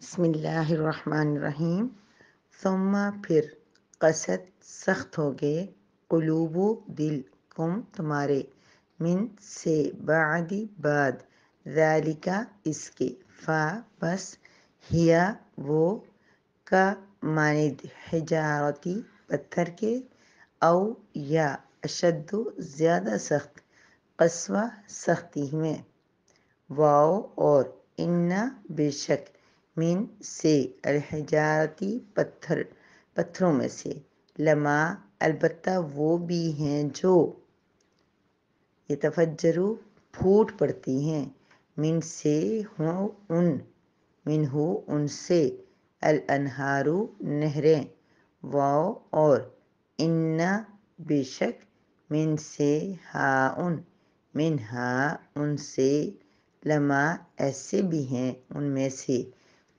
بسم اللہ الرحمن الرحیم ثم پھر قصد سخت ہو گئے قلوب دل کم تمہارے من سے بعد ذالک اس کے فا بس ہیا وہ کا مانند حجارتی پتھر کے او یا اشد زیادہ سخت قسوہ سختی میں واو اور ان بے شک من سے الحجارتی پتھروں میں سے لما البتہ وہ بھی ہیں جو یتفجرو پھوٹ پڑتی ہیں من سے ہوں ان سے الانہارو نہریں واو اور ان بے شک من سے ان سے لما ایسے بھی ہیں ان میں سے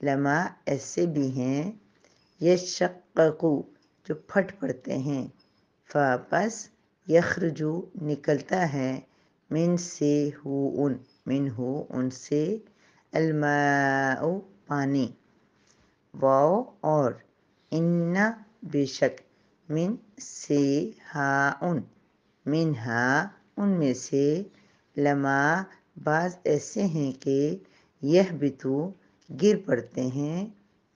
لما ایسے بھی ہیں یشققو جو پھٹ پڑتے ہیں پس یخرجو نکلتا ہے من ان سے الماء پانی واو اور ان بے شک من سے ان میں سے لما بعض ایسے ہیں کہ یہبطو گر پڑتے ہیں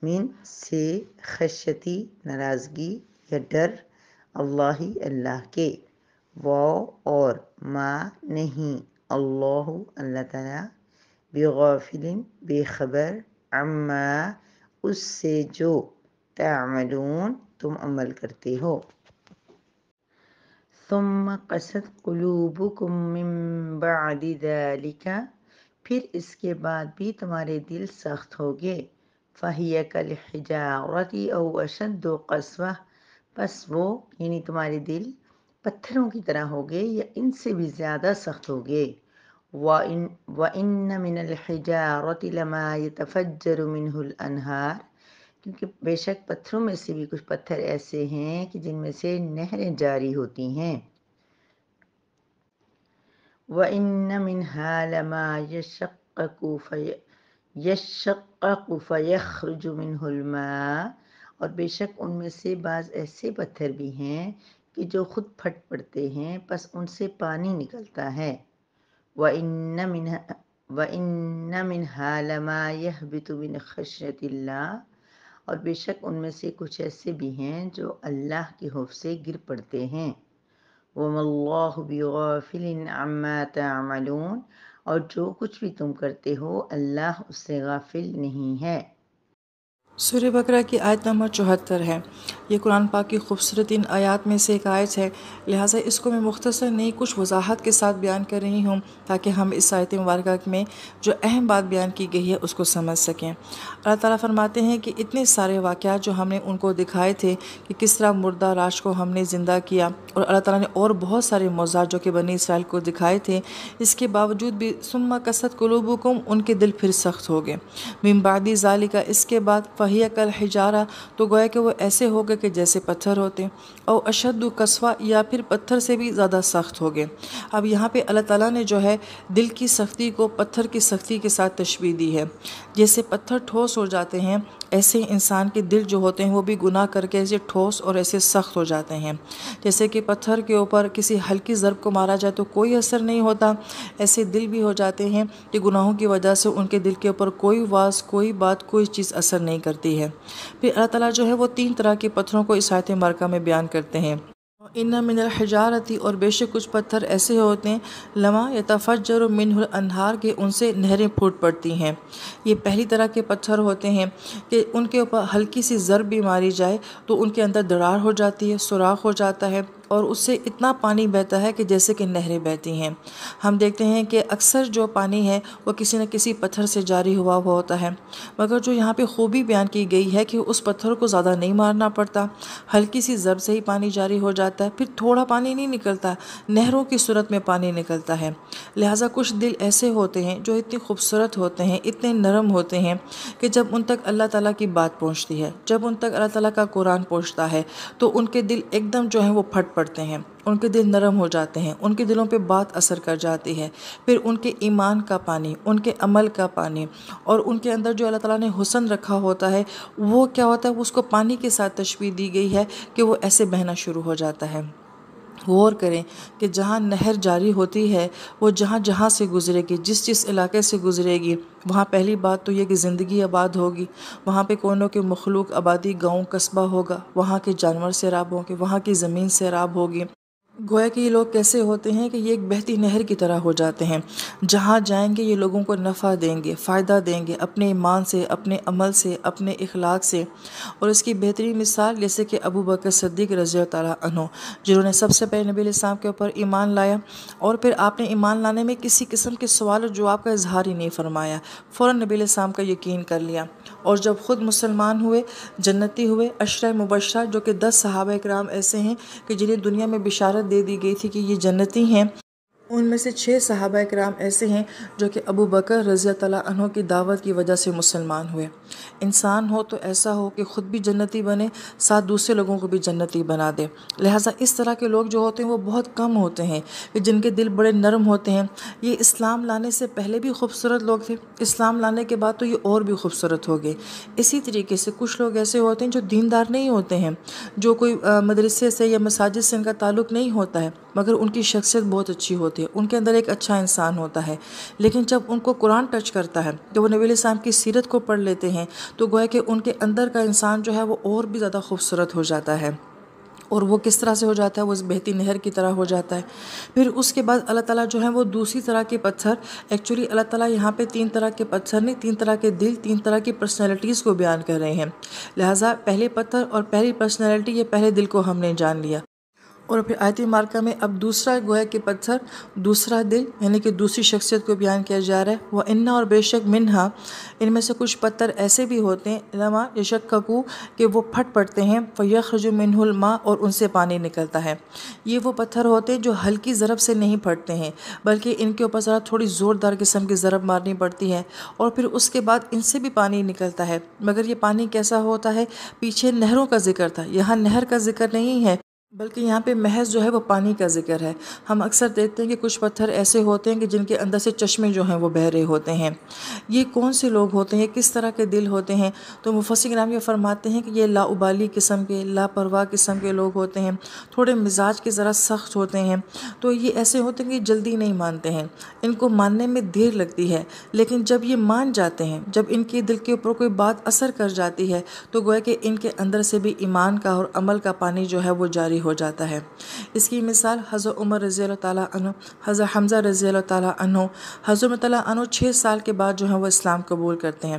من سے خشیتی ناراضگی یا ڈر اللہ کے واو اور ما نہیں اللہ تعالیٰ بغافل بے خبر عما اس سے جو تعملون تم عمل کرتے ہو ثم قست قلوبکم من بعد ذلك پھر اس کے بعد بھی تمہارے دل سخت ہو گئے فہی کالحجارۃ او اشد قسوہ پس وہ یعنی تمہارے دل پتھروں کی طرح ہو گئے یا ان سے بھی زیادہ سخت ہو گئے وَإِنَّ مِنَ الْحِجَارَةِ لَمَا يَتَفَجَّرُ مِنْهُ الْأَنْهَارُ کیونکہ بے شک پتھروں میں سے بھی کچھ پتھر ایسے ہیں کہ جن میں سے نہریں جاری ہوتی ہیں وَإِنَّ مِنْهَا لَمَا يَشَّقَّقُ فَيَخْرُجُ مِنْهُ الْمَاءُ اور بے شک ان میں سے بعض ایسے پتھر بھی ہیں کہ جو خود پھٹ پڑتے ہیں پس ان سے پانی نکلتا ہے وَإِنَّ مِنْهَا لَمَا يَهْبِطُ مِنْ خَشْيَةِ اللَّهِ اور بے شک ان میں سے کچھ ایسے بھی ہیں جو اللہ کے خوف سے گر پڑتے ہیں وَمَا اللَّهُ بِغَافِلٍ عَمَّا تَعْمَلُونَ اور جو کچھ بھی تم کرتے ہو اللہ اس سے غافل نہیں ہے سورہ بقرہ کی آیت نمبر 74 ہے۔ یہ قرآن پاک کی خوبصورت ان آیات میں سے ایک آیت ہے، لہٰذا اس کو میں مختصر نہیں کچھ وضاحت کے ساتھ بیان کر رہی ہوں تاکہ ہم اس آیت مبارکہ میں جو اہم بات بیان کی گئی ہے اس کو سمجھ سکیں۔ اللہ تعالیٰ فرماتے ہیں کہ اتنے سارے واقعات جو ہم نے ان کو دکھائے تھے کہ کس طرح مردہ لاش کو ہم نے زندہ کیا، اور اللہ تعالیٰ نے اور بہت سارے معجزات جو کہ بنی اسرائیل کو دکھائے تھے، اس کے باوجود بھی ثم قست قلوبکم ان کے دل پھر سخت ہو گئے، من بعد ذالک اس کے بعد فہی کالحجارہ تو گویا کہ وہ ایسے ہو گئے کہ جیسے پتھر ہوتے، او اشد قسوہ یا پھر پتھر سے بھی زیادہ سخت ہو گئے۔ اب یہاں پہ اللہ تعالیٰ نے جو ہے دل کی سختی کو پتھر کی سختی کے ساتھ تشبیہ دی ہے۔ جیسے پتھر ٹھوس ہو جاتے ہیں ایسے انسان کے دل جو ہوتے ہیں وہ بھی گناہ کر کے ایسے ٹھوس اور ایسے سخت ہو جاتے ہیں۔ جیسے کہ پتھر کے اوپر کسی ہلکی ضرب کو مارا جائے تو کوئی اثر نہیں ہوتا، ایسے دل بھی ہو جاتے ہیں کہ گناہوں کی وجہ سے ان کے دل کے اوپر کوئی واز، کوئی بات، کوئی چیز اثر نہیں کرتی ہے۔ پھر اللہ تعالیٰ جو ہے وہ 3 طرح کے پتھروں کو اس آیت مبارکہ میں بیان کرتے ہیں۔ ان من الحجارتی اور بے شک کچھ پتھر ایسے ہوتے ہیں لما یتفجر منہ الانہار کے ان سے نہریں پھوٹ پڑتی ہیں۔ یہ پہلی طرح کے پتھر ہوتے ہیں کہ ان کے اوپر ہلکی سی ضرب بھی ماری جائے تو ان کے اندر دراڑ ہو جاتی ہے، سوراخ ہو جاتا ہے اور اس سے اتنا پانی بہتا ہے کہ جیسے کہ نہریں بہتی ہیں۔ ہم دیکھتے ہیں کہ اکثر جو پانی ہے وہ کسی نہ کسی پتھر سے جاری ہوا ہوتا ہے، مگر جو یہاں پہ خوبی بیان کی گئی ہے کہ اس پتھر کو زیادہ نہیں مارنا پڑتا، ہلکی سی ضرب سے ہی پانی جاری ہو جاتا ہے، پھر تھوڑا پانی نہیں نکلتا، نہروں کی صورت میں پانی نکلتا ہے۔ لہٰذا کچھ دل ایسے ہوتے ہیں جو اتنے خوبصورت ہوتے ہیں، اتنے نرم ہوتے ہیں کہ جب ان تک اللہ تعالیٰ کی بات پہنچتی ہے، جب ان تک اللہ تعالیٰ کا قرآن پہنچتا ہے تو ان کے دل ایک دم جو ہے وہ پھٹ پڑتے پڑتے ہیں، ان کے دل نرم ہو جاتے ہیں، ان کے دلوں پہ بات اثر کر جاتی ہے، پھر ان کے ایمان کا پانی، ان کے عمل کا پانی اور ان کے اندر جو اللہ تعالیٰ نے حسن رکھا ہوتا ہے وہ کیا ہوتا ہے، اس کو پانی کے ساتھ تشبیہ دی گئی ہے کہ وہ ایسے بہنا شروع ہو جاتا ہے۔ غور کریں کہ جہاں نہر جاری ہوتی ہے وہ جہاں جہاں سے گزرے گی، جس علاقے سے گزرے گی، وہاں پہلی بات تو یہ کہ زندگی آباد ہوگی، وہاں پہ کونوں کے مخلوق آبادی، گاؤں قصبہ ہوگا، وہاں کے جانور سیراب ہوں گے، وہاں کی زمین سیراب ہوگی۔ گویا کہ یہ لوگ کیسے ہوتے ہیں کہ یہ ایک بہتی نہر کی طرح ہو جاتے ہیں، جہاں جائیں گے یہ لوگوں کو نفع دیں گے، فائدہ دیں گے، اپنے ایمان سے، اپنے عمل سے، اپنے اخلاق سے۔ اور اس کی بہترین مثال جیسے کہ ابو بکر صدیق رضی اللہ تعالیٰ عنہ، جنہوں نے سب سے پہلے نبی علیہ السلام کے اوپر ایمان لایا، اور پھر آپ نے ایمان لانے میں کسی قسم کے سوال و جواب کا اظہار ہی نہیں فرمایا، فوراً نبی علیہ السلام کا یقین کر لیا، اور جب خود مسلمان ہوئے، جنتی ہوئے۔ عشرہ مبشرہ جو کہ 10 صحابہ کرام ایسے ہیں کہ جنہیں دنیا میں بشارت دے دی گئی تھی کہ یہ جنتی ہیں، ان میں سے 6 صحابہ کرام ایسے ہیں جو کہ ابو بکر رضی اللہ عنہ کی دعوت کی وجہ سے مسلمان ہوئے۔ انسان ہو تو ایسا ہو کہ خود بھی جنتی بنے، ساتھ دوسرے لوگوں کو بھی جنتی بنا دے۔ لہٰذا اس طرح کے لوگ جو ہوتے ہیں وہ بہت کم ہوتے ہیں کہ جن کے دل بڑے نرم ہوتے ہیں۔ یہ اسلام لانے سے پہلے بھی خوبصورت لوگ تھے، اسلام لانے کے بعد تو یہ اور بھی خوبصورت ہو گئے۔ اسی طریقے سے کچھ لوگ ایسے ہوتے ہیں جو دیندار نہیں ہوتے ہیں، جو کوئی مدرسے سے یا مساجد سے ان کا تعلق نہیں ہوتا ہے، مگر ان کی شخصیت بہت اچھی ہوتی ہے، ان کے اندر ایک اچھا انسان ہوتا ہے، لیکن جب ان کو قرآن ٹچ کرتا ہے، جب وہ نبی علیہ السلام کی سیرت کو پڑھ لیتے ہیں تو گویا کہ ان کے اندر کا انسان جو ہے وہ اور بھی زیادہ خوبصورت ہو جاتا ہے۔ اور وہ کس طرح سے ہو جاتا ہے؟ وہ اس بہتی نہر کی طرح ہو جاتا ہے۔ پھر اس کے بعد اللہ تعالیٰ جو ہے وہ دوسری طرح کے پتھر، ایکچولی اللہ تعالیٰ یہاں پہ 3 طرح کے پتھر نہیں، 3 طرح کے دل، 3 طرح کی پرسنالٹیز کو بیان کر رہے ہیں۔ لہٰذا پہلے پتھر اور پہلی پرسنالٹی، یہ پہلے دل کو ہم نے جان لیا، اور پھر آیت مبارکہ میں اب دوسرا گویا کہ پتھر، دوسرا دل، یعنی کہ دوسری شخصیت کو بیان کیا جا رہا ہے۔ وَإِنَّ، اور بے شک، منہا، ان میں سے کچھ پتھر ایسے بھی ہوتے ہیں، لما یشککو، کہ وہ پھٹ پڑتے ہیں، فَيَخْرُجُ مِنْهُ الْمَاءُ، اور ان سے پانی نکلتا ہے۔ یہ وہ پتھر ہوتے ہیں جو ہلکی ضرب سے نہیں پھٹتے ہیں، بلکہ ان کے اوپر ذرا تھوڑی زوردار قسم کی ضرب مارنی پڑتی ہے، اور پھر اس کے بعد ان سے بھی پانی نکلتا ہے۔ مگر یہ پانی کیسا ہوتا ہے؟ پیچھے نہروں کا ذکر تھا، یہاں نہر کا ذکر نہیں ہے، بلکہ یہاں پہ محض جو ہے وہ پانی کا ذکر ہے۔ ہم اکثر دیکھتے ہیں کہ کچھ پتھر ایسے ہوتے ہیں کہ جن کے اندر سے چشمے جو ہیں وہ بہہ رہے ہوتے ہیں۔ یہ کون سے لوگ ہوتے ہیں، کس طرح کے دل ہوتے ہیں؟ تو مفسر کرام یہ فرماتے ہیں کہ یہ لاابالی قسم کے، لاپرواہ قسم کے لوگ ہوتے ہیں، تھوڑے مزاج کے ذرا سخت ہوتے ہیں۔ تو یہ ایسے ہوتے ہیں کہ جلدی نہیں مانتے ہیں، ان کو ماننے میں دیر لگتی ہے، لیکن جب یہ مان جاتے ہیں، جب ان کے دل کے اوپر کوئی بات اثر کر جاتی ہے تو گویا کہ ان کے اندر سے بھی ایمان کا اور عمل کا پانی جو ہے وہ جاری ہو جاتا ہے۔ اس کی مثال حضرت عمر رضی اللہ تعالیٰ عنہ، حضرت حمزہ رضی اللہ تعالیٰ عنہ، حضرت اللہ عنہ 6 سال کے بعد جو ہے وہ اسلام قبول کرتے ہیں۔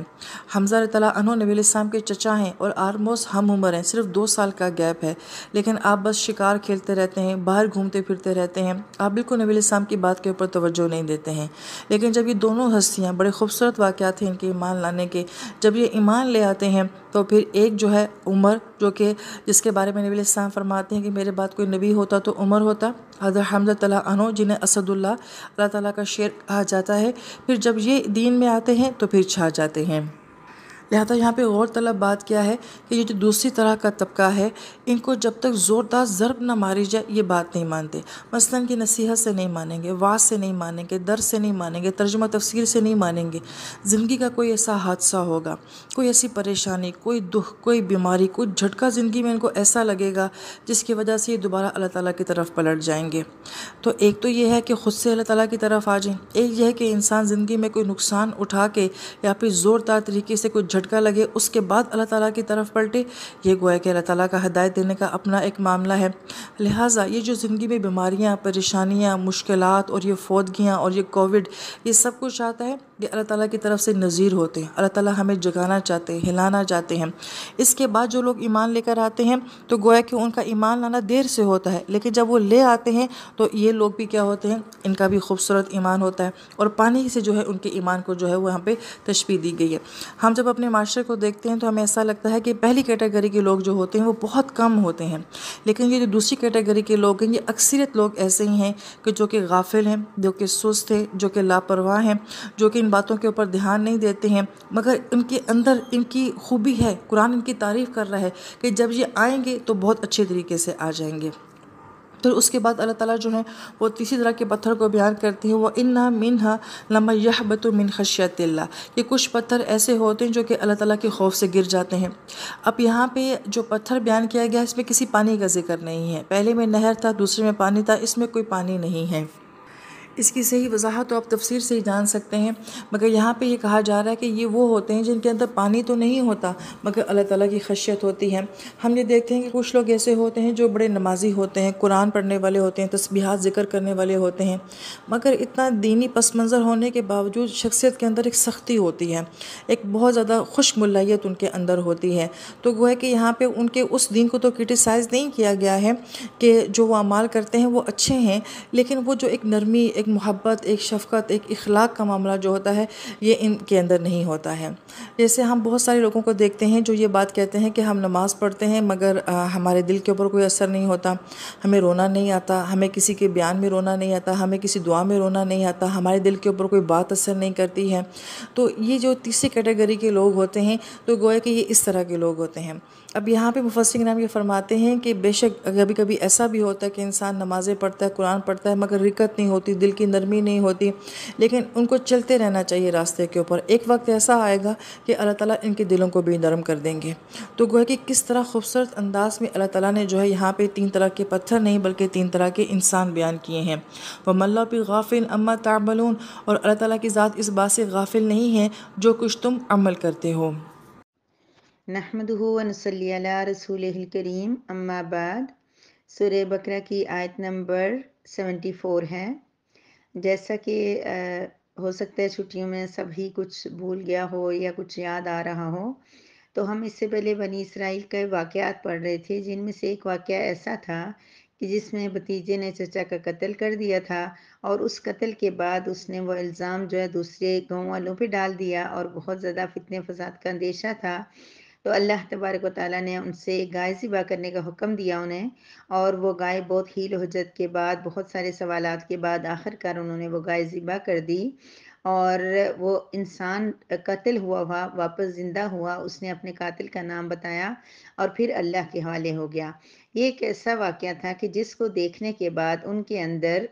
حمزہ رضی اللہ عنہ نبی علیہ السلام کے چچا ہیں اور آلموسٹ ہم عمر ہیں، صرف 2 سال کا گیپ ہے، لیکن آپ بس شکار کھیلتے رہتے ہیں، باہر گھومتے پھرتے رہتے ہیں، آپ بالکل نبی علیہ السلام کی بات کے اوپر توجہ نہیں دیتے ہیں۔ لیکن جب یہ دونوں ہستیاں، بڑے خوبصورت واقعات ہیں ان کے ایمان لانے کے، جب یہ ایمان لے آتے ہیں تو پھر ایک جو ہے عمر، جو کہ جس کے بارے میں نبی علیہ السلام فرماتے ہیں کہ میرے بعد کوئی نبی ہوتا تو عمر ہوتا، حضرت حمزہ اللہ عنہ جنہیں اسد اللہ تعالیٰ کا شیر کہا جاتا ہے، پھر جب یہ دین میں آتے ہیں تو پھر چھا جاتے ہیں۔ لہٰذا یہاں پہ غور طلب بات کیا ہے کہ یہ جو دوسری طرح کا طبقہ ہے، ان کو جب تک زوردار ضرب نہ ماری جائے یہ بات نہیں مانتے۔ مثلاً کہ نصیحت سے نہیں مانیں گے، وعظ سے نہیں مانیں گے، درس سے نہیں مانیں گے، ترجمہ تفسیر سے نہیں مانیں گے۔ زندگی کا کوئی ایسا حادثہ ہوگا، کوئی ایسی پریشانی، کوئی دکھ، کوئی بیماری، کوئی جھٹکا زندگی میں ان کو ایسا لگے گا جس کی وجہ سے یہ دوبارہ اللہ تعالیٰ کی طرف پلٹ جائیں گے۔ تو ایک تو یہ ہے کہ خود سے اللہ تعالیٰ کی طرف آ جائیں، ایک یہ ہے کہ انسان زندگی میں کوئی نقصان اٹھا کے یا پھر زوردار طریقے سے کوئی جھٹکا لگے، اس کے بعد اللہ تعالیٰ کی طرف پلٹے۔ یہ گویا کہ اللہ تعالیٰ کا ہدایت دینے کا اپنا ایک معاملہ ہے۔ لہٰذا یہ جو زندگی میں بیماریاں، پریشانیاں، مشکلات اور یہ فوتگیاں اور یہ کووڈ، یہ سب کچھ آتا ہے، یہ اللہ تعالیٰ کی طرف سے نذیر ہوتے ہیں۔ اللہ تعالیٰ ہمیں جگانا چاہتے ہیں، ہلانا چاہتے ہیں۔ اس کے بعد جو لوگ ایمان لے کر آتے ہیں تو گویا کہ ان کا ایمان لانا دیر سے ہوتا ہے، لیکن جب وہ لے آتے ہیں تو یہ لوگ بھی کیا ہوتے ہیں، ان کا بھی خوبصورت ایمان ہوتا ہے، اور پانی سے جو ہے ان کے ایمان کو جو ہے وہ یہاں پہ تشبیہ دی گئی ہے۔ ہم جب اپنے معاشرے کو دیکھتے ہیں تو ہمیں ایسا لگتا ہے کہ پہلی کیٹیگری کے لوگ جو ہوتے ہیں وہ بہت کم ہوتے ہیں، لیکن یہ جو دوسری کیٹیگری کے لوگ ہیں، یہ اکثریت لوگ ایسے ہی ہیں کہ جو کہ غافل ہیں، جو کہ سست ہیں، جو کہ لاپرواہ ہیں، جو کہ ان باتوں کے اوپر دھیان نہیں دیتے ہیں، مگر ان کے اندر ان کی خوبی ہے، قرآن ان کی تعریف کر رہا ہے کہ جب یہ آئیں گے تو بہت اچھے طریقے سے آ جائیں گے۔ پھر اس کے بعد اللہ تعالیٰ جو ہے وہ تیسری طرح کے پتھر کو بیان کرتے ہیں، وَإِنَّ مِنْهَا لَمَا يَحْبَطُ مِنْ خَشْيَةِ اللَّهِ، کہ کچھ پتھر ایسے ہوتے ہیں جو کہ اللہ تعالیٰ کے خوف سے گر جاتے ہیں۔ اب یہاں پہ جو پتھر بیان کیا گیا اس میں کسی پانی کا ذکر نہیں ہے، پہلے میں نہر تھا، دوسرے میں پانی تھا، اس میں کوئی پانی نہیں ہے۔ اس کی صحیح وضاحت تو آپ تفسیر سے ہی جان سکتے ہیں، مگر یہاں پہ یہ کہا جا رہا ہے کہ یہ وہ ہوتے ہیں جن کے اندر پانی تو نہیں ہوتا مگر اللہ تعالیٰ کی خشیت ہوتی ہے۔ ہم یہ دیکھتے ہیں کہ کچھ لوگ ایسے ہوتے ہیں جو بڑے نمازی ہوتے ہیں، قرآن پڑھنے والے ہوتے ہیں، تسبیحات ذکر کرنے والے ہوتے ہیں، مگر اتنا دینی پس منظر ہونے کے باوجود شخصیت کے اندر ایک سختی ہوتی ہے، ایک بہت زیادہ خشک ملائیت ان کے اندر ہوتی ہے۔ تو گویا کہ یہاں پہ ان کے اس دین کو تو کرٹیسائز نہیں کیا گیا ہے کہ جو وہ اعمال کرتے ہیں وہ اچھے ہیں، لیکن وہ جو ایک نرمی، ایک محبت، ایک شفقت، ایک اخلاق کا معاملہ جو ہوتا ہے یہ ان کے اندر نہیں ہوتا ہے۔ جیسے ہم بہت سارے لوگوں کو دیکھتے ہیں جو یہ بات کہتے ہیں کہ ہم نماز پڑھتے ہیں مگر ہمارے دل کے اوپر کوئی اثر نہیں ہوتا، ہمیں رونا نہیں آتا، ہمیں کسی کے بیان میں رونا نہیں آتا، ہمیں کسی دعا میں رونا نہیں آتا، ہمارے دل کے اوپر کوئی بات اثر نہیں کرتی ہے۔ تو یہ جو تیسری کیٹیگری کے لوگ ہوتے ہیں تو گویا کہ یہ اس طرح کے لوگ ہوتے ہیں۔ اب یہاں پہ مفسرین کرام یہ فرماتے ہیں کہ بے شک کبھی کبھی ایسا بھی ہوتا ہے کہ انسان نمازیں پڑھتا ہے، قرآن پڑھتا ہے، مگر رکت نہیں ہوتی، دل کی نرمی نہیں ہوتی، لیکن ان کو چلتے رہنا چاہیے راستے کے اوپر۔ ایک وقت ایسا آئے گا کہ اللہ تعالیٰ ان کے دلوں کو بھی نرم کر دیں گے۔ تو گویا کہ کس طرح خوبصورت انداز میں اللہ تعالیٰ نے جو ہے یہاں پہ 3 طرح کے پتھر نہیں بلکہ 3 طرح کے انسان بیان کیے ہیں۔ وَمَا اللَّهُ بِغَافِلٍ عَمَّا تَعْمَلُونَ، اور اللہ تعالیٰ کی ذات اس بات سے غافل نہیں ہے جو کچھ تم عمل کرتے ہو۔ نحمدہ ونصلی علی رسولہ الکریم، اما بعد۔ سورہ بقرہ کی آیت نمبر 74 ہے۔ جیسا کہ ہو سکتا ہے چھٹیوں میں سبھی کچھ بھول گیا ہو یا کچھ یاد آ رہا ہو، تو ہم اس سے پہلے بنی اسرائیل کے واقعات پڑھ رہے تھے، جن میں سے ایک واقعہ ایسا تھا کہ جس میں بھتیجے نے چچا کا قتل کر دیا تھا، اور اس قتل کے بعد اس نے وہ الزام جو ہے دوسرے گاؤں والوں پہ ڈال دیا، اور بہت زیادہ فتنے فساد کا اندیشہ تھا۔ تو اللہ تبارک و تعالیٰ نے ان سے گائے ذبح کرنے کا حکم دیا انہیں، اور وہ گائے بہت ہیل و حجت کے بعد، بہت سارے سوالات کے بعد آخر انہوں نے وہ گائے ذبح کر دی، اور وہ انسان قتل ہوا واپس زندہ ہوا، اس نے اپنے قاتل کا نام بتایا اور پھر اللہ کے حوالے ہو گیا۔ یہ ایک ایسا واقعہ تھا کہ جس کو دیکھنے کے بعد ان کے اندر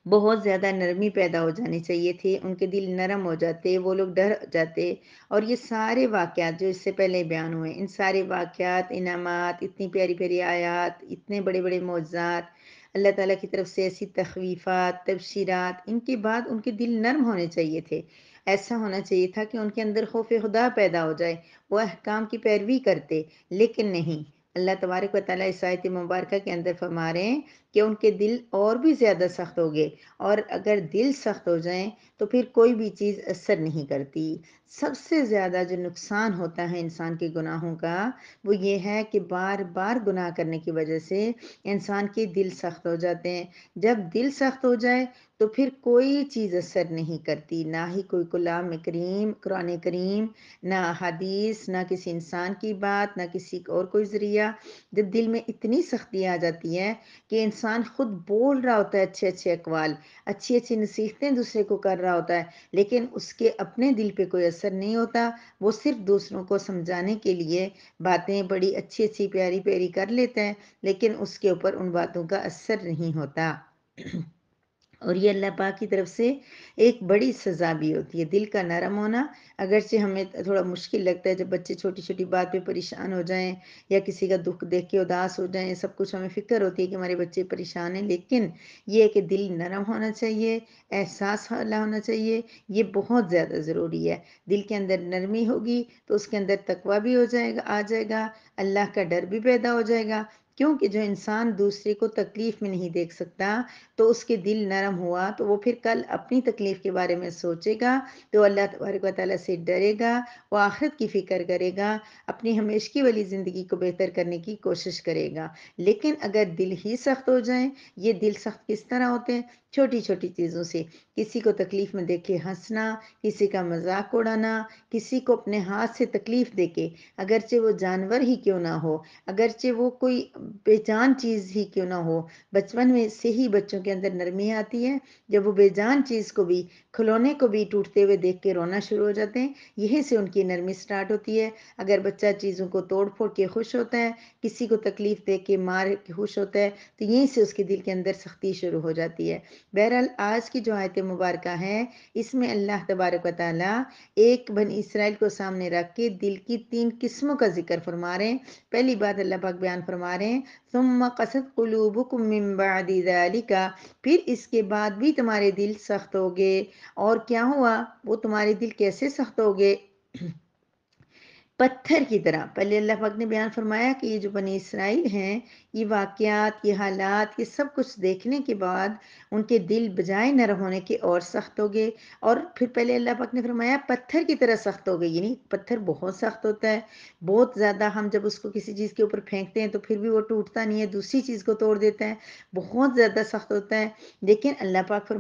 بہت زیادہ نرمی پیدا ہو جانی چاہیے تھی، ان کے دل نرم ہو جاتے، وہ لوگ ڈر جاتے۔ اور یہ سارے واقعات جو اس سے پہلے بیان ہوئے، ان سارے واقعات، انعامات، اتنی پیاری پیاری آیات، اتنے بڑے بڑے معجزات، اللہ تعالیٰ کی طرف سے ایسی تخویفات، تبشیرات، ان کے بعد ان کے دل نرم ہونے چاہیے تھے۔ ایسا ہونا چاہیے تھا کہ ان کے اندر خوف خدا پیدا ہو جائے، وہ احکام کی پیروی کرتے، لیکن نہیں۔ اللہ تبارک و تعالیٰ اس آیت مبارکہ کے اندر فرما رہے ہیں کہ ان کے دل اور بھی زیادہ سخت ہو گئے، اور اگر دل سخت ہو جائیں تو پھر کوئی بھی چیز اثر نہیں کرتی۔ سب سے زیادہ جو نقصان ہوتا ہے انسان کے گناہوں کا، وہ یہ ہے کہ بار بار گناہ کرنے کی وجہ سے انسان کے دل سخت ہو جاتے ہیں۔ جب دل سخت ہو جائے تو پھر کوئی چیز اثر نہیں کرتی، نہ ہی کوئی کلام کریم، قرآن کریم، نہ حدیث، نہ کسی انسان کی بات، نہ کسی اور کوئی ذریعہ۔ جب دل میں اتنی سختی آ جاتی ہے کہ انسان خود بول رہا ہوتا ہے اچھے اچھے اقوال، اچھی اچھی نصیحتیں دوسرے کو کر رہا ہوتا ہے، لیکن اس کے اپنے دل پہ کوئی اثر نہیں ہوتا، وہ صرف دوسروں کو سمجھانے کے لیے باتیں بڑی اچھی اچھی پیاری پیاری کر لیتا ہے، لیکن اس کے اوپر ان باتوں کا اثر نہیں ہوتا۔ اور یہ اللہ پاک کی طرف سے ایک بڑی سزا بھی ہوتی ہے، دل کا نرم ہونا۔ اگرچہ ہمیں تھوڑا مشکل لگتا ہے جب بچے چھوٹی چھوٹی بات پہ پریشان ہو جائیں یا کسی کا دکھ دیکھ کے اداس ہو جائیں، سب کچھ ہمیں فکر ہوتی ہے کہ ہمارے بچے پریشان ہیں، لیکن یہ ہے کہ دل نرم ہونا چاہیے، احساس والا ہونا چاہیے، یہ بہت زیادہ ضروری ہے۔ دل کے اندر نرمی ہوگی تو اس کے اندر تقویٰ بھی ہو جائے گا، آ جائے گا، اللہ کا ڈر بھی پیدا ہو جائے گا، کیونکہ جو انسان دوسرے کو تکلیف میں نہیں دیکھ سکتا تو اس کے دل نرم ہوا تو وہ پھر کل اپنی تکلیف کے بارے میں سوچے گا، تو اللہ تبارک و تعالیٰ سے ڈرے گا، وہ آخرت کی فکر کرے گا، اپنی ہمیشگی والی زندگی کو بہتر کرنے کی کوشش کرے گا۔ لیکن اگر دل ہی سخت ہو جائیں، یہ دل سخت کس طرح ہوتے ہیں؟ چھوٹی چھوٹی چیزوں سے، کسی کو تکلیف میں دیکھ کے ہنسنا، کسی کا مذاق اڑانا، کسی کو اپنے ہاتھ سے تکلیف دے کے، اگرچہ وہ جانور ہی کیوں نہ ہو، اگرچہ وہ کوئی بے جان چیز ہی کیوں نہ ہو، بچپن میں سے ہی بچوں کے اندر نرمی آتی ہے، جب وہ بے جان چیز کو بھی، کھلونے کو بھی ٹوٹتے ہوئے دیکھ کے رونا شروع ہو جاتے ہیں، یہیں سے ان کی نرمی سٹارٹ ہوتی ہے۔ اگر بچہ چیزوں کو توڑ پھوڑ کے خوش ہوتا ہے، کسی کو تکلیف دے کے مار کے خوش ہوتا ہے، تو یہیں سے اس کے دل کے اندر سختی شروع ہو جاتی ہے۔ بہرحال آج کی جو آیت مبارکہ ہے، اس میں اللہ تبارک و تعالیٰ ایک بنی اسرائیل کو سامنے رکھ کے دل کی 3 قسموں کا ذکر فرما رہے ہیں۔ پہلی بات اللہ پاک بیان فرما رہے ہیں، ثم قست قلوبکم من بعد ذالک، پھر اس کے بعد بھی تمہارے دل سخت ہوگے۔ اور کیا ہوا؟ وہ تمہارے دل کیسے سخت ہوگے؟ پتھر کی طرح۔ پہلے اللہ پاک نے بیان فرمایا کہ یہ جو بنی اسرائیل ہیں، یہ واقعات، یہ حالات، یہ سب کچھ دیکھنے کے بعد ان کے دل بجائے نرم ہونے کے اور سخت ہو گئے۔ اور پھر پہلے اللہ پاک نے فرمایا پتھر کی طرح سخت ہو گئے، یعنی پتھر بہت سخت ہوتا ہے، بہت زیادہ، ہم جب اس کو کسی چیز کے اوپر پھینکتے ہیں تو پھر بھی وہ ٹوٹتا نہیں ہے، دوسری چیز کو توڑ دیتا ہے، بہت زیادہ سخت ہوتا ہے۔ لیکن اللہ پاک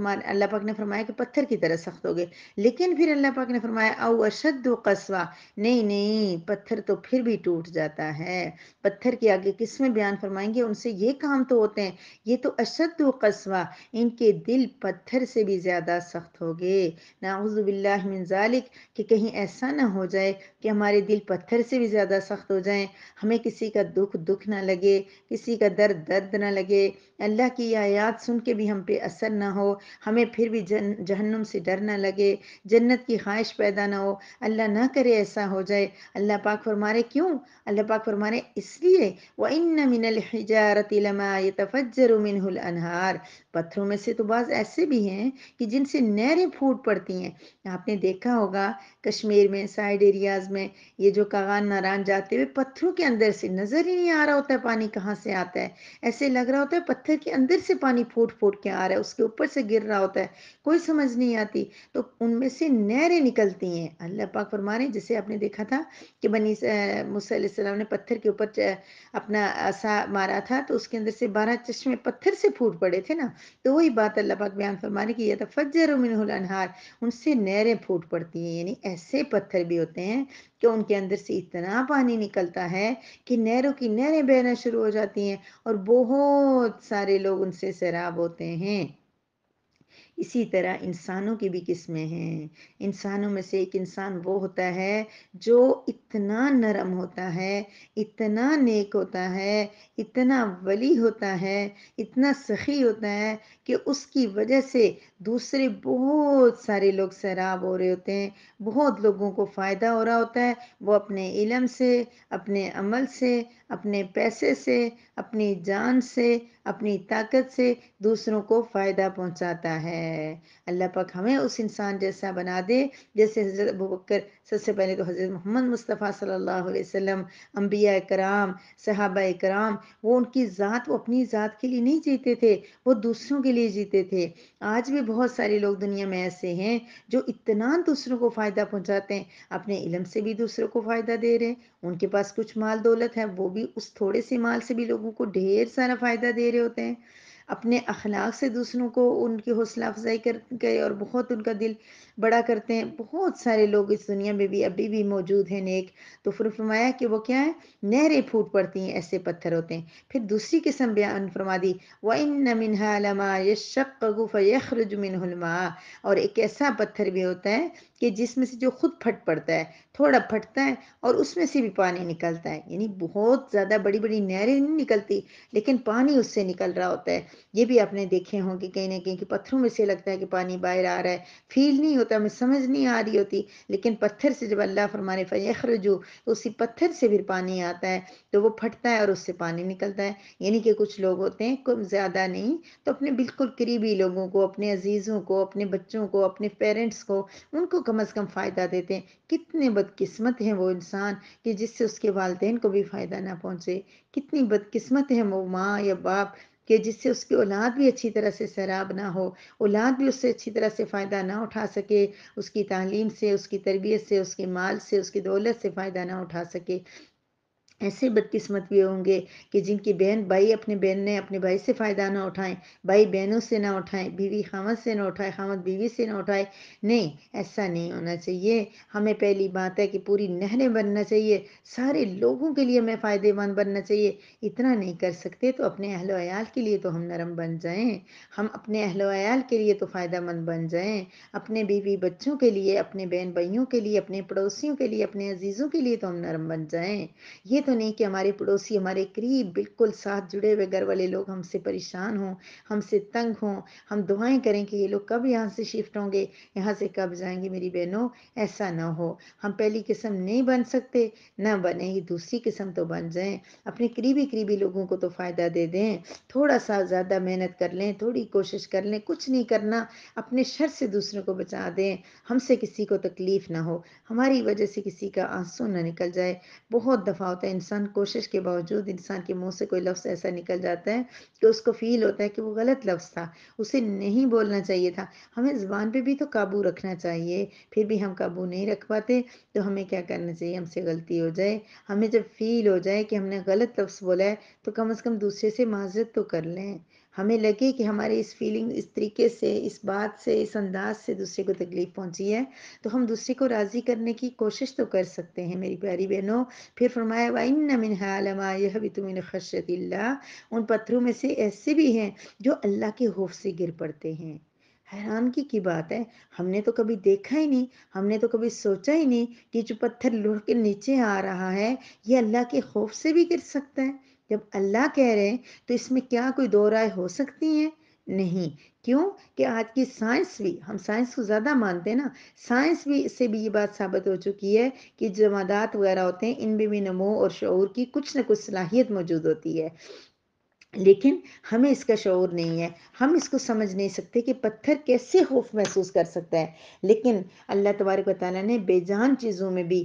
نے فرمایا کہ پتھر کی طرح سخت ہو گئے۔ لیکن پھر اللہ پاک نے فرمایا او اشد قسوہ، نہیں نہیں، پتھر تو پھر بھی ٹوٹ جاتا ہے۔ پتھر کے آگے قسمیں بیان فرمائیں گے، ان سے یہ کام تو ہوتے ہیں، یہ تو اشد قسوہ، ان کے دل پتھر سے بھی زیادہ سخت ہو گئے۔ نعوذ باللہ من ذالک، کہ کہیں ایسا نہ ہو جائے کہ ہمارے دل پتھر سے بھی زیادہ سخت ہو جائیں، ہمیں کسی کا دکھ نہ لگے، کسی کا درد نہ لگے، اللہ کی یہ آیات سن کے بھی ہم پہ اثر نہ ہو، ہمیں پھر بھی جہنم سے ڈر نہ لگے، جنت کی خواہش پیدا نہ ہو، اللہ نہ کرے ایسا ہو جائے۔ اللہ پاک فرما رہے کیوں؟ اللہ پاک فرما رہے اس لیے وَإِنَّ مِنَ الْحِجَارَةِ لَمَا يَتَفَجَّرُ مِنْهُ الْأَنْهَارُ، پتھروں میں سے تو بعض ایسے بھی ہیں کہ جن سے نہریں پھوٹ پڑتی ہیں۔ آپ نے دیکھا ہوگا کشمیر میں، سائڈ ایریاز میں، یہ جو کاغان ناران جاتے ہوئے پتھروں کے اندر سے نظر ہی نہیں آ رہا ہوتا ہے پانی کہاں سے آتا ہے، ایسے لگ رہا ہوتا ہے پتھر کے اندر سے پانی پھوٹ پھوٹ کے آ رہا ہے، اس کے اوپر سے گر رہا ہوتا ہے، کوئی سمجھ نہیں آتی، تو ان میں سے نہریں نکلتی ہیں۔ اللہ پاک فرما رہے ہیں جسے آپ نے دیکھا تھا کہ موسیٰ علیہ السلام نے پتھر کے اوپر اپنا عصا مارا تھا تو اس کے اندر سے 12 چشمے پتھر سے پھوٹ پڑے تھے نا، تو وہی بات اللہ پاک بیان فرما رہے کہ یتفجر منہ الانہار، ان سے نہریں پھوٹ پڑتی ہیں، یعنی ایسے پتھر بھی ہوتے ہیں کہ ان کے اندر سے اتنا پانی نکلتا ہے کہ نہروں کی نہریں بہنا شروع ہو جاتی ہیں اور بہت سارے لوگ ان سے سیراب ہوتے ہیں۔ اسی طرح انسانوں کی بھی قسمیں ہیں۔ انسانوں میں سے ایک انسان وہ ہوتا ہے جو اتنا نرم ہوتا ہے، اتنا نیک ہوتا ہے، اتنا ولی ہوتا ہے، اتنا سخی ہوتا ہے کہ اس کی وجہ سے دوسرے بہت سارے لوگ سیراب ہو رہے ہوتے ہیں، بہت لوگوں کو فائدہ ہو رہا ہوتا ہے، وہ اپنے علم سے، اپنے عمل سے، اپنے پیسے سے، اپنی جان سے، اپنی طاقت سے دوسروں کو فائدہ پہنچاتا ہے۔ اللہ پاک ہمیں اس انسان جیسا بنا دے جیسے حضرت ابوبکر، سب سے پہلے تو حضرت محمد مصطفیٰ صلی اللہ علیہ وسلم، انبیاء کرام، صحابہ کرام، وہ ان کی ذات، وہ اپنی ذات کے لیے نہیں جیتے تھے، وہ دوسروں کے لیے جیتے تھے۔ آج بھی بہت سارے لوگ دنیا میں ایسے ہیں جو اتنا دوسروں کو فائدہ پہنچاتے ہیں، اپنے علم سے بھی دوسروں کو فائدہ دے رہے ہیں، ان کے پاس کچھ مال دولت ہے، وہ بھی اس تھوڑے سے مال سے بھی لوگوں کو ڈھیر سارا فائدہ دے رہے ہوتے ہیں، اپنے اخلاق سے دوسروں کو ان کی حوصلہ افزائی کرتے اور بہت ان کا دل بڑا کرتے ہیں۔ بہت سارے لوگ اس دنیا میں بھی ابھی بھی موجود ہیں نیک، تو پھر فرمایا کہ وہ کیا ہے؟ نہریں پھوٹ پڑتی ہیں، ایسے پتھر ہوتے ہیں۔ پھر دوسری قسم بیان فرما دی وَإِنَّ مِنْهَا لَمَا يَشَّقَّقُ فَيَخْرُجُ مِنْهُ الْمَاءُ، اور ایک ایسا پتھر بھی ہوتا ہے کہ جس میں سے جو خود پھٹ پڑتا ہے، تھوڑا پھٹتا ہے اور اس میں سے بھی پانی نکلتا ہے، یعنی بہت زیادہ بڑی بڑی نہریں نہیں نکلتی لیکن پانی اس سے نکل رہا ہوتا ہے۔ یہ بھی آپ نے دیکھے ہوں کہ کہیں نہ کہیں کہ پتھروں میں سے لگتا ہے کہ پانی باہر آ رہا ہے، فیل نہیں ہوتا، ہمیں سمجھ نہیں آ رہی ہوتی، لیکن پتھر سے جب اللہ فرمانے فَيَخْرُجُ، تو اسی پتھر سے پھر پانی آتا ہے، تو وہ پھٹتا ہے اور اس سے پانی نکلتا ہے۔ یعنی کہ کچھ لوگ ہوتے ہیں، کم زیادہ نہیں تو اپنے بالکل قریبی لوگوں کو، اپنے عزیزوں کو، اپنے بچوں کو، اپنے پیرنٹس کو، ان کو کم از کم فائدہ دیتے ہیں۔ کتنے بدقسمت ہیں وہ انسان کہ جس سے اس کے والدین کو بھی فائدہ نہ پہنچے، کتنی بدقسمت ہے وہ ماں یا باپ کہ جس سے اس کی اولاد بھی اچھی طرح سے سیراب نہ ہو، اولاد بھی اس سے اچھی طرح سے فائدہ نہ اٹھا سکے، اس کی تعلیم سے، اس کی تربیت سے، اس کے مال سے، اس کی دولت سے فائدہ نہ اٹھا سکے۔ ایسے بدقسمت بھی ہوں گے کہ جن کی بہن بھائی اپنے بہن نے اپنے بھائی سے فائدہ نہ اٹھائیں، بھائی بہنوں سے نہ اٹھائیں، بیوی خامد سے نہ اٹھائے، خامد بیوی سے نہ اٹھائے۔ نہیں، ایسا نہیں ہونا چاہیے۔ ہمیں پہلی بات ہے کہ پوری نہریں بننا چاہیے، سارے لوگوں کے لیے ہمیں فائدے مند بننا چاہیے۔ اتنا نہیں کر سکتے تو اپنے اہل و عیال کے لیے تو ہم نرم بن جائیں، ہم اپنے اہل و عیال کے لیے تو فائدہ مند بن جائیں، اپنے بیوی بچوں کے لیے، اپنے بہن بھائیوں کے لیے، اپنے پڑوسیوں کے لیے، اپنے عزیزوں کے لیے تو ہم نرم بن جائیں۔ یہ تو نہیں کہ ہمارے پڑوسی، ہمارے قریب بالکل ساتھ جڑے ہوئے گھر والے لوگ ہم سے پریشان ہوں، ہم سے تنگ ہوں، ہم دعائیں کریں کہ یہ لوگ کب یہاں سے شفٹ ہوں گے، یہاں سے کب جائیں گے۔ میری بہنوں، ایسا نہ ہو۔ ہم پہلی قسم نہیں بن سکتے، نہ بنیں گی دوسری قسم تو بن جائیں۔ اپنے قریبی لوگوں کو تو فائدہ دے دیں، تھوڑا سا زیادہ محنت کر لیں، تھوڑی کوشش کر لیں، کچھ نہیں کرنا، اپنے شر سے دوسروں کو بچا دیں، ہم سے کسی کو تکلیف نہ ہو، ہماری وجہ سے کسی کا آنسو نہ نکل جائے۔ بہت دفعہ ہوتا ہے انسان کوشش کے باوجود انسان کے منہ سے کوئی لفظ ایسا نکل جاتا ہے کہ اس کو فیل ہوتا ہے کہ وہ غلط لفظ تھا، اسے نہیں بولنا چاہیے تھا۔ ہمیں زبان پہ بھی تو قابو رکھنا چاہیے، پھر بھی ہم قابو نہیں رکھ پاتے تو ہمیں کیا کرنا چاہیے؟ ہم سے غلطی ہو جائے، ہمیں جب فیل ہو جائے کہ ہم نے غلط لفظ بولا ہے تو کم از کم دوسرے سے معذرت تو کر لیں۔ ہمیں لگے کہ ہمارے اس فیلنگ، اس طریقے سے، اس بات سے، اس انداز سے دوسرے کو تکلیف پہنچی ہے تو ہم دوسرے کو راضی کرنے کی کوشش تو کر سکتے ہیں میری پیاری بہنوں۔ پھر فرمایا وَإِنَّ مِنْهَا لَمَا يَهْبِطُ مِنْ خَشْيَةِ اللَّهِ، ان پتھروں میں سے ایسے بھی ہیں جو اللہ کے خوف سے گر پڑتے ہیں۔ حیرانگی کی بات ہے، ہم نے تو کبھی دیکھا ہی نہیں، ہم نے تو کبھی سوچا ہی نہیں کہ جو پتھر لڑ کے نیچے آ رہا ہے یہ اللہ کے خوف سے بھی گر سکتا ہے۔ جب اللہ کہہ رہے ہیں تو اس میں کیا کوئی دو رائے ہو سکتی ہیں؟ نہیں۔ کیوں کہ آج کی سائنس بھی، ہم سائنس کو زیادہ مانتے ہیں نا، سائنس بھی اس سے بھی یہ بات ثابت ہو چکی ہے کہ جمادات وغیرہ ہوتے ہیں ان میں بھی نمو اور شعور کی کچھ نہ کچھ صلاحیت موجود ہوتی ہے، لیکن ہمیں اس کا شعور نہیں ہے، ہم اس کو سمجھ نہیں سکتے کہ پتھر کیسے خوف محسوس کر سکتا ہے۔ لیکن اللہ تبارک و تعالیٰ نے بے جان چیزوں میں بھی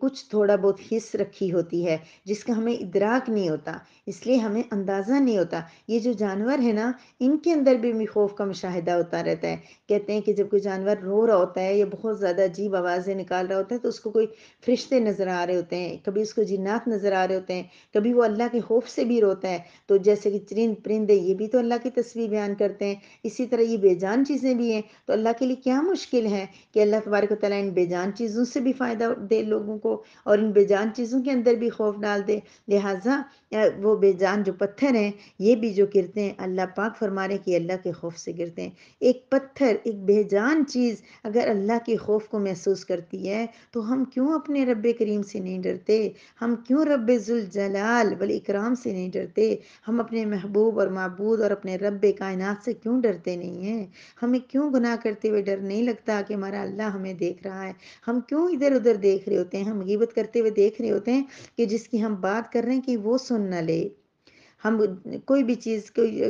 کچھ تھوڑا بہت حص رکھی ہوتی ہے جس کا ہمیں ادراک نہیں ہوتا، اس لیے ہمیں اندازہ نہیں ہوتا۔ یہ جو جانور ہے نا، ان کے اندر بھی خوف کا مشاہدہ ہوتا رہتا ہے۔ کہتے ہیں کہ جب کوئی جانور رو رہا ہوتا ہے یا بہت زیادہ عجیب آوازیں نکال رہا ہوتا ہے تو اس کو کوئی فرشتے نظر آ رہے ہوتے ہیں، کبھی اس کو جنات نظر آ رہے ہوتے ہیں، کبھی وہ اللہ کے خوف سے بھی روتا ہے۔ تو جیسے کہ چرند پرندے یہ بھی تو اللہ کی تصویر بیان کرتے ہیں، اسی طرح یہ بے جان چیزیں بھی ہیں۔ تو اللہ کے لیے کیا مشکل ہے کہ اللہ تبارک و تعالیٰ ان بے جان چیزوں سے بھی فائدہ دے لوگوں کو، اور ان بے جان چیزوں کے اندر بھی خوف ڈال دے۔ لہٰذا وہ بے جان جو پتھر ہیں یہ بھی جو گرتے ہیں، اللہ پاک فرما رہے ہیں کہ اللہ کے خوف سے گرتے ہیں۔ ایک پتھر، ایک بے جان چیز اگر اللہ کے خوف کو محسوس کرتی ہے تو ہم کیوں اپنے رب کریم سے نہیں ڈرتے؟ ہم کیوں رب ذوالجلال والاکرام سے نہیں ڈرتے؟ ہم اپنے محبوب اور معبود اور اپنے رب کائنات سے کیوں ڈرتے نہیں ہیں؟ ہمیں کیوں گناہ کرتے ہوئے ڈر نہیں لگتا کہ ہمارا اللہ ہمیں دیکھ رہا ہے؟ ہم کیوں ادھر ادھر دیکھ رہے ہوتے ہیں، ہم غیبت کرتے ہوئے دیکھ رہے ہوتے ہیں کہ جس کی ہم بات کر رہے ہیں کہ وہ سن نہ لے؟ ہم کوئی بھی چیز، کوئی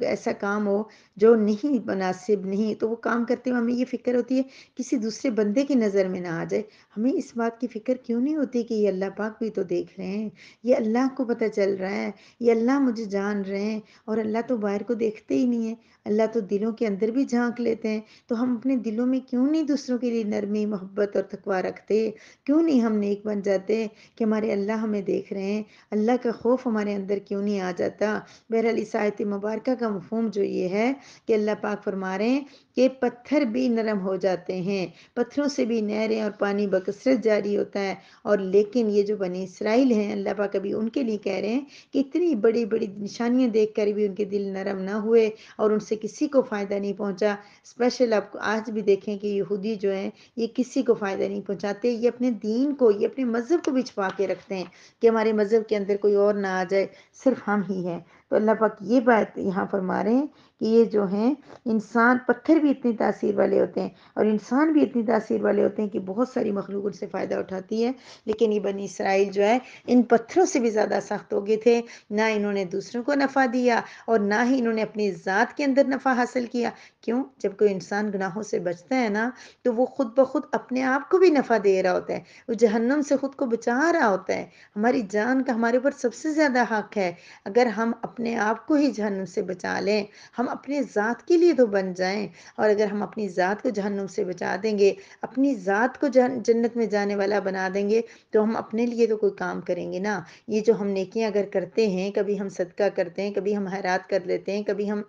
ایسا کام ہو جو نہیں مناسب نہیں تو وہ کام کرتے ہوئے ہمیں یہ فکر ہوتی ہے کسی دوسرے بندے کی نظر میں نہ آ جائے۔ ہمیں اس بات کی فکر کیوں نہیں ہوتی کہ یہ اللہ پاک بھی تو دیکھ رہے ہیں، یہ اللہ کو پتہ چل رہا ہے، یہ اللہ مجھے جان رہے ہیں، اور اللہ تو باہر کو دیکھتے ہی نہیں ہے، اللہ تو دلوں کے اندر بھی جھانک لیتے ہیں۔ تو ہم اپنے دلوں میں کیوں نہیں دوسروں کے لیے نرمی، محبت اور تقویٰ رکھتے؟ کیوں نہیں ہم نیک بن جاتے کہ ہمارے اللہ ہمیں دیکھ رہے ہیں؟ اللہ کا خوف ہمارے اندر کیوں نہیں آ جاتا؟ بہرحال اس آیت مبارکہ کا مفہوم جو یہ ہے کہ اللہ پاک فرما رہے ہیں کہ پتھر بھی نرم ہو جاتے ہیں، پتھروں سے بھی نہریں اور پانی بکثرت جاری ہوتا ہے۔ اور لیکن یہ جو بنی اسرائیل ہیں، اللہ پاک ابھی ان کے لیے کہہ رہے ہیں کہ اتنی بڑی بڑی نشانیاں دیکھ کر بھی ان کے دل نرم نہ ہوئے اور ان سے کسی کو فائدہ نہیں پہنچا۔ اسپیشل آپ آج بھی دیکھیں کہ یہودی جو ہیں یہ کسی کو فائدہ نہیں پہنچاتے، یہ اپنے دین کو، یہ اپنے مذہب کو بھی چھپا کے رکھتے ہیں کہ ہمارے مذہب کے اندر کوئی اور نہ آ جائے، صرف ہم ہی ہیں۔ تو اللہ پاک یہ بات یہاں فرما رہے ہیں کہ یہ جو ہیں انسان، پتھر بھی اتنی تاثیر والے ہوتے ہیں اور انسان بھی اتنی تاثیر والے ہوتے ہیں کہ بہت ساری مخلوق ان سے فائدہ اٹھاتی ہے، لیکن یہ بنی اسرائیل جو ہے ان پتھروں سے بھی زیادہ سخت ہو گئے تھے، نہ انہوں نے دوسروں کو نفع دیا اور نہ ہی انہوں نے اپنی ذات کے اندر نفع حاصل کیا۔ کیوں؟ جب کوئی انسان گناہوں سے بچتا ہے نا تو وہ خود بخود اپنے آپ کو بھی نفع دے رہا ہوتا ہے، وہ جہنم سے خود کو بچا رہا ہوتا ہے۔ ہماری جان کا ہمارے اوپر سب سے زیادہ حق ہے، اگر ہم اپنے آپ کو ہی جہنم سے بچا لیں، ہم اپنے ذات کے لیے تو بن جائیں، اور اگر ہم اپنی ذات کو جہنم سے بچا دیں گے، اپنی ذات کو جنت میں جانے والا بنا دیں گے، تو ہم اپنے لیے تو کوئی کام کریں گے نا۔ یہ جو ہم نیکیاں اگر کرتے ہیں، کبھی ہم صدقہ کرتے ہیں، کبھی ہم خیرات کر لیتے ہیں، کبھی ہم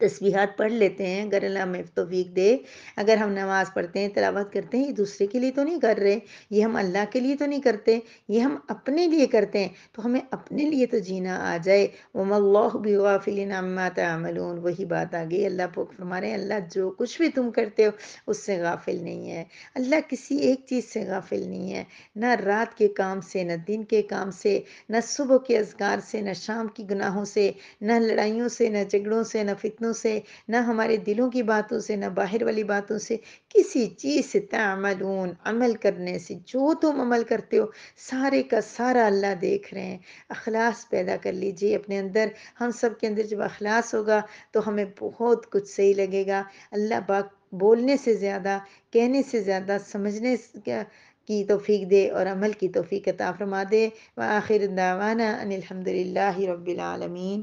تسبیحات پڑھ لیتے ہیں، اگر اللہ ہمیں توفیق دے، اگر ہم نماز پڑھتے ہیں، تلاوت کرتے ہیں، یہ دوسرے کے لیے تو نہیں کر رہے، یہ ہم اللہ کے لیے تو نہیں کرتے، یہ ہم اپنے لیے کرتے ہیں، تو ہمیں اپنے لیے تو جینا آ جائے۔ وَمَا اللَّهُ بِغَافِلٍ عَمَّا تَعْمَلُونَ، وہی بات آ گئی، اللہ فرما رہے ہیں اللہ جو کچھ بھی تم کرتے ہو اس سے غافل نہیں ہے۔ اللہ کسی ایک چیز سے غافل نہیں ہے، نہ رات کے کام سے، نہ دن کے کام سے، نہ صبح کے اذکار سے، نہ شام کی گناہوں سے، نہ لڑائیوں سے، نہ جھگڑوں سے، نہ فتنوں سے، نہ ہمارے دلوں کی باتوں سے، نہ باہر والی باتوں سے، کسی چیز سے تعملون، عمل کرنے سے، جو تم عمل کرتے ہو سارے کا سارا اللہ دیکھ رہے ہیں۔ اخلاص پیدا کر لیجئے اپنے اندر، ہم سب کے اندر جب اخلاص ہوگا تو ہمیں بہت کچھ صحیح لگے گا۔ اللہ پاک بولنے سے زیادہ، کہنے سے زیادہ سمجھنے کی توفیق دے اور عمل کی توفیق عطا فرما دے۔ وآخر دعوانا ان الحمد للہ رب العالمین۔